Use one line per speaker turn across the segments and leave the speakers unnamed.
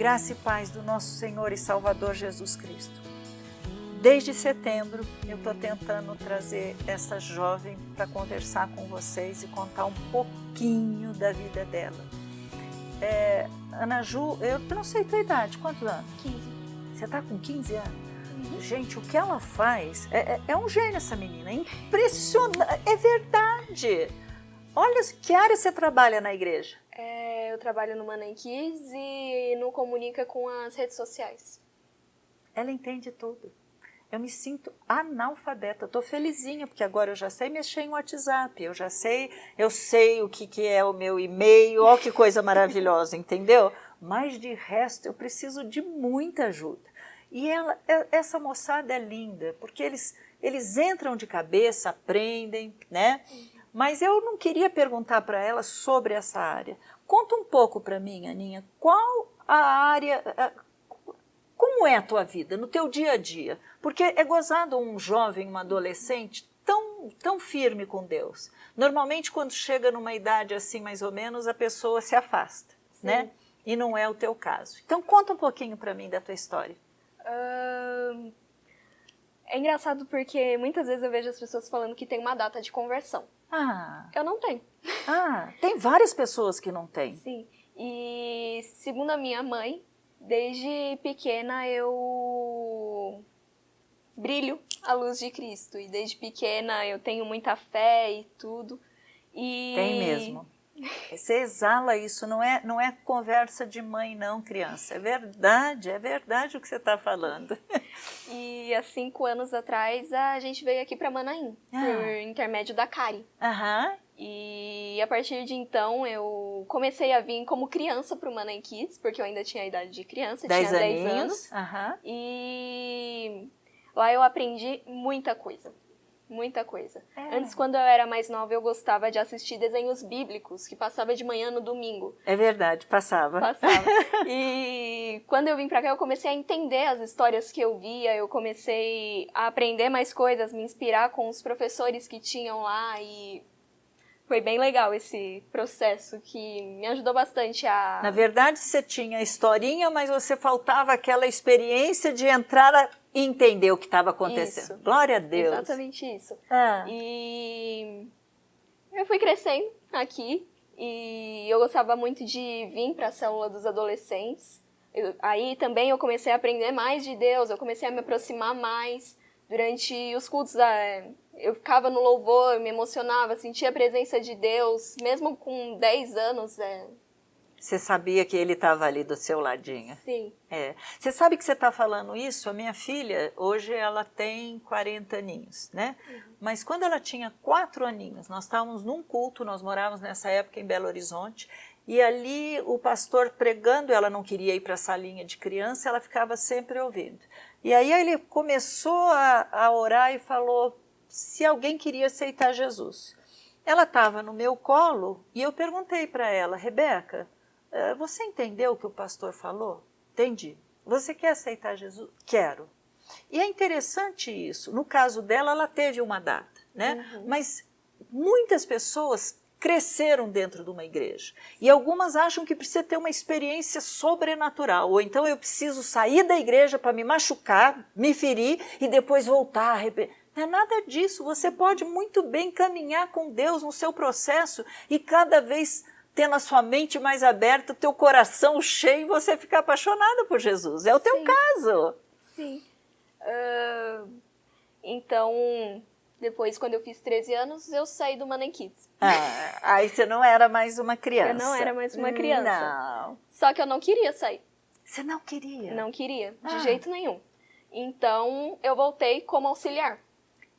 Graça e paz do nosso Senhor e Salvador Jesus Cristo. Desde setembro eu estou tentando trazer essa jovem para conversar com vocês e contar um pouquinho da vida dela. Ana Ju, eu não sei a tua idade, quantos anos?
15.
Você está com 15 anos? Gente, o que ela faz é um gênio essa menina, é impressionante, é verdade. Olha, que área você trabalha na igreja?
Eu trabalho no Manai Kids e no Comunica com as redes sociais.
Ela entende tudo. Eu me sinto analfabeta, estou felizinha, porque agora eu já sei mexer em WhatsApp, eu sei o que é o meu e-mail, olha que coisa maravilhosa, entendeu? Mas de resto eu preciso de muita ajuda. E essa moçada é linda, porque eles entram de cabeça, aprendem, né? Mas eu não queria perguntar para ela sobre essa área. Conta um pouco para mim, Aninha, qual a área, como é a tua vida, no teu dia a dia? Porque é gozado um jovem, um adolescente tão firme com Deus. Normalmente quando chega numa idade assim mais ou menos, a pessoa se afasta, né? E não é o teu caso. Então conta um pouquinho para mim da tua história.
É engraçado porque muitas vezes eu vejo as pessoas falando que tem uma data de conversão. Eu não tenho.
Tem várias pessoas que não têm.
Sim, e segundo a minha mãe, desde pequena eu brilho a luz de Cristo. E desde pequena eu tenho muita fé e tudo.
Tem mesmo. Você exala isso, não é conversa de mãe não, criança. É verdade o que você está falando.
E há 5 anos atrás a gente veio aqui para Manaim, por intermédio da Kari. E a partir de então eu comecei a vir como criança para o Manai Kids, porque eu ainda tinha a idade de criança, tinha 10 anos. E lá eu aprendi muita coisa. Muita coisa. Antes, quando eu era mais nova, eu gostava de assistir desenhos bíblicos, que passava de manhã no domingo.
É verdade, passava.
E quando eu vim pra cá, eu comecei a entender as histórias que eu via, eu comecei a aprender mais coisas, me inspirar com os professores que tinham lá e foi bem legal esse processo que me ajudou bastante a...
Na verdade, você tinha a historinha, mas você faltava aquela experiência de entrar e entender o que estava acontecendo.
Isso.
Glória a Deus.
Exatamente isso. E eu fui crescendo aqui e eu gostava muito de vir para a célula dos adolescentes. Aí também eu comecei a aprender mais de Deus, eu comecei a me aproximar mais. Durante os cultos, eu ficava no louvor, eu me emocionava, sentia a presença de Deus, mesmo com 10 anos.
Você sabia que ele estava ali do seu ladinho?
Sim.
Você sabe que você está falando isso? A minha filha, hoje ela tem 40 aninhos, né? Mas quando ela tinha 4 aninhos, nós estávamos num culto, nós morávamos nessa época em Belo Horizonte, e ali o pastor pregando, ela não queria ir para a salinha de criança, ela ficava sempre ouvindo. E aí ele começou a orar e falou se alguém queria aceitar Jesus. Ela estava no meu colo e eu perguntei para ela, Rebeca, você entendeu o que o pastor falou? Entendi. Você quer aceitar Jesus? Quero. E é interessante isso. No caso dela, ela teve uma data, né? Mas muitas pessoas cresceram dentro de uma igreja. E algumas acham que precisa ter uma experiência sobrenatural. Ou então eu preciso sair da igreja para me machucar, me ferir e depois voltar a arrepender. Não é nada disso. Você pode muito bem caminhar com Deus no seu processo e cada vez tendo a sua mente mais aberta, o teu coração cheio e você ficar apaixonada por Jesus. É o teu caso.
Sim. Então, depois, quando eu fiz 13 anos, eu saí do Manai Kids.
Aí você não era mais uma criança.
Eu não era mais uma criança.
Não.
Só que eu não queria sair.
Você não queria?
Não queria, de jeito nenhum. Então, eu voltei como auxiliar.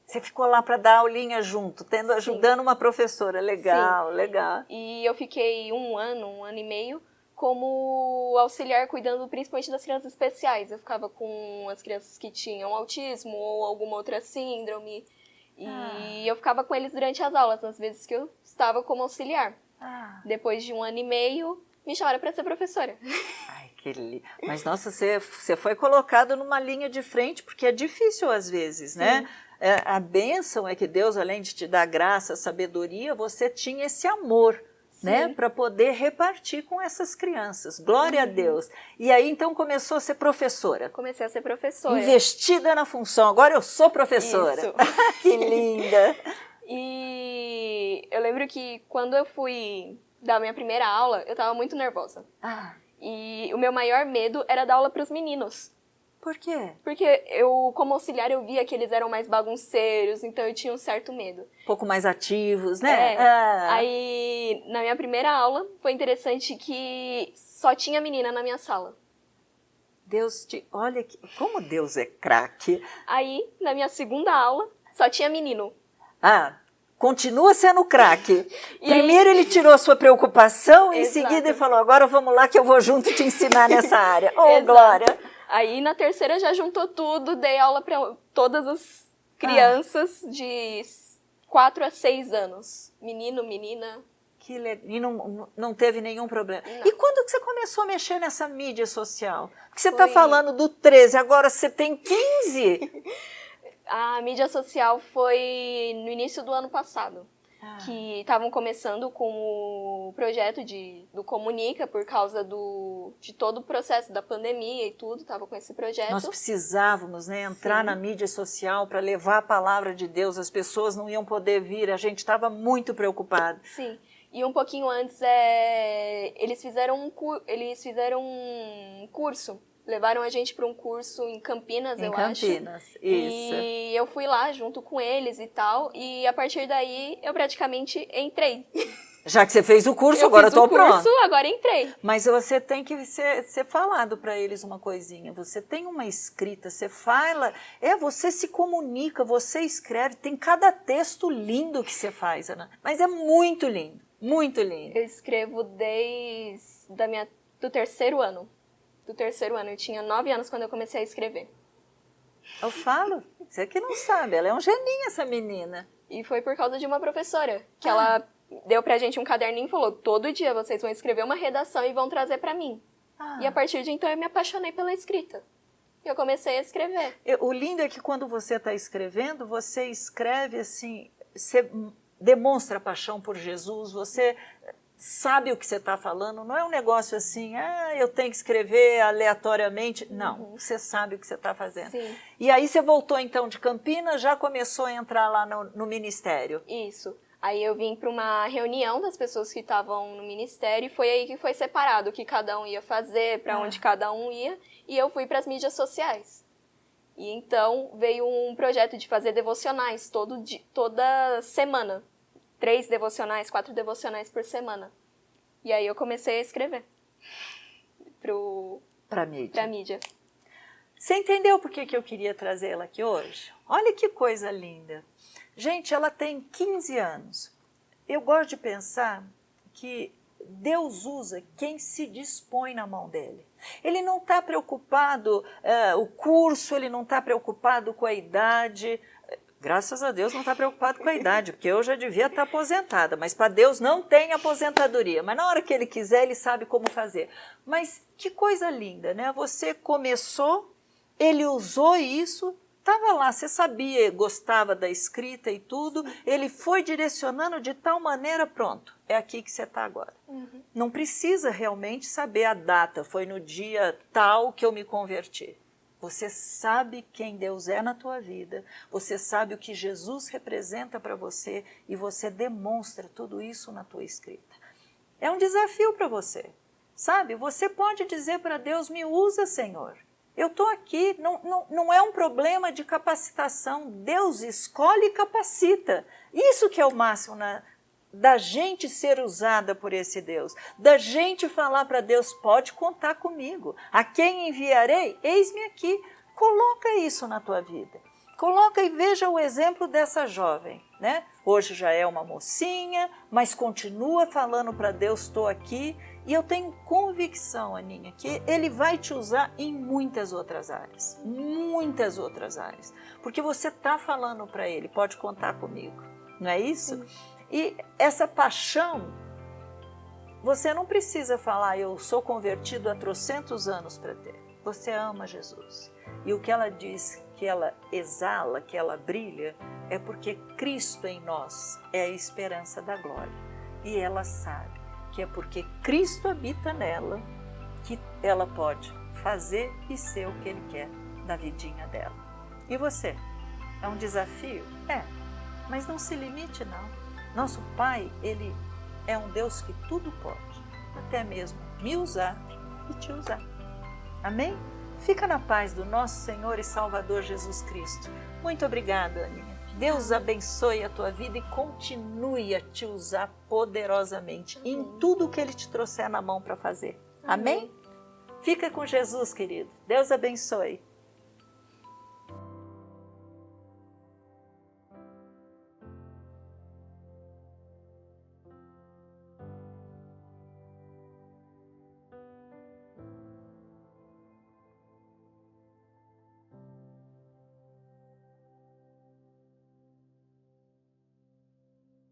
Você ficou lá para dar aulinha junto, ajudando uma professora. Legal, legal.
E eu fiquei um ano e meio, como auxiliar cuidando principalmente das crianças especiais. Eu ficava com as crianças que tinham autismo ou alguma outra síndrome. E eu ficava com eles durante as aulas, nas vezes que eu estava como auxiliar. Depois de um ano e meio, me chamaram para ser professora.
Ai, que lindo. Mas, nossa, você foi colocado numa linha de frente, porque é difícil às vezes, né? A bênção é que Deus, além de te dar graça, sabedoria, você tinha esse amor, né? Para poder repartir com essas crianças. Glória a Deus. E aí, então, começou a ser professora.
Comecei a ser professora.
Investida na função. Agora eu sou professora.
Isso.
Que linda!
E eu lembro que quando eu fui dar minha primeira aula, eu estava muito nervosa. E o meu maior medo era dar aula para os meninos.
Por quê?
Porque eu, como auxiliar, eu via que eles eram mais bagunceiros, então eu tinha um certo medo.
Um pouco mais ativos, né?
Aí, na minha primeira aula, foi interessante que só tinha menina na minha sala.
Olha, como Deus é craque.
Aí, na minha segunda aula, só tinha menino.
Continua sendo craque. Primeiro ele tirou a sua preocupação e em seguida ele falou, agora vamos lá que eu vou junto te ensinar nessa área. Glória!
Aí na terceira já juntou tudo, dei aula para todas as crianças de 4 a 6 anos. Menino, menina.
Que legal. E não teve nenhum problema. Não. E quando que você começou a mexer nessa mídia social? Porque você está falando do 13, agora você tem 15.
A mídia social foi no início do ano passado. Que estavam começando com o projeto do Comunica por causa de todo o processo da pandemia e tudo, estava com esse projeto.
Nós precisávamos, né, entrar na mídia social para levar a palavra de Deus, as pessoas não iam poder vir, a gente estava muito preocupado.
Sim, e um pouquinho antes eles fizeram um curso. Levaram a gente para um curso em Campinas, eu acho.
Em Campinas, isso.
E eu fui lá junto com eles e tal. E a partir daí, eu praticamente entrei.
Já que você fez o curso, agora eu tô pronto.
Agora entrei.
Mas você tem que ser falado para eles uma coisinha. Você tem uma escrita, você fala, você se comunica, você escreve. Tem cada texto lindo que você faz, Ana. Mas é muito lindo, muito lindo.
Eu escrevo desde do terceiro ano. Eu tinha 9 anos quando eu comecei a escrever.
Eu falo, você que não sabe, ela é um geninho, essa menina.
E foi por causa de uma professora, que ela deu pra gente um caderninho e falou, todo dia vocês vão escrever uma redação e vão trazer pra mim. E a partir de então eu me apaixonei pela escrita. E eu comecei a escrever.
O lindo é que quando você está escrevendo, você escreve assim, você demonstra paixão por Jesus, você sabe o que você está falando, não é um negócio assim, eu tenho que escrever aleatoriamente. Não, você sabe o que você está fazendo.
Sim.
E aí você voltou então de Campinas, já começou a entrar lá no ministério.
Isso. Aí eu vim para uma reunião das pessoas que estavam no ministério e foi aí que foi separado o que cada um ia fazer, para onde cada um ia, e eu fui para as mídias sociais. E então veio um projeto de fazer devocionais toda semana. 3 devocionais, 4 devocionais por semana. E aí eu comecei a escrever
pra mídia.
Você
entendeu por que eu queria trazê-la aqui hoje? Olha que coisa linda. Gente, ela tem 15 anos. Eu gosto de pensar que Deus usa quem se dispõe na mão dele. Ele não está preocupado, o curso, ele não está preocupado com a idade. Graças a Deus não está preocupado com a idade, porque eu já devia estar aposentada, mas para Deus não tem aposentadoria. Mas na hora que Ele quiser, Ele sabe como fazer. Mas que coisa linda, né? Você começou, Ele usou isso, estava lá, você sabia, gostava da escrita e tudo, Ele foi direcionando de tal maneira, pronto, é aqui que você está agora. Não precisa realmente saber a data, foi no dia tal que eu me converti. Você sabe quem Deus é na tua vida, você sabe o que Jesus representa para você e você demonstra tudo isso na tua escrita. É um desafio para você, sabe? Você pode dizer para Deus, me usa, Senhor. Eu estou aqui, não é um problema de capacitação, Deus escolhe e capacita. Isso que é o máximo da gente ser usada por esse Deus, da gente falar para Deus, pode contar comigo, a quem enviarei? Eis-me aqui. Coloca isso na tua vida, coloca e veja o exemplo dessa jovem, né? Hoje já é uma mocinha, mas continua falando para Deus, estou aqui, e eu tenho convicção, Aninha, que Ele vai te usar em muitas outras áreas, porque você está falando para Ele, pode contar comigo, não é isso? Sim. E essa paixão, você não precisa falar, eu sou convertido há trocentos anos para ter. Você ama Jesus. E o que ela diz, que ela exala, que ela brilha, é porque Cristo em nós é a esperança da glória. E ela sabe que é porque Cristo habita nela que ela pode fazer e ser o que Ele quer da vidinha dela. E você? É um desafio? É, mas não se limite não. Nosso Pai, Ele é um Deus que tudo pode, até mesmo me usar e te usar. Amém? Fica na paz do nosso Senhor e Salvador Jesus Cristo. Muito obrigada, Aninha. Deus abençoe a tua vida e continue a te usar poderosamente em tudo que Ele te trouxer na mão para fazer. Amém? Fica com Jesus, querido. Deus abençoe.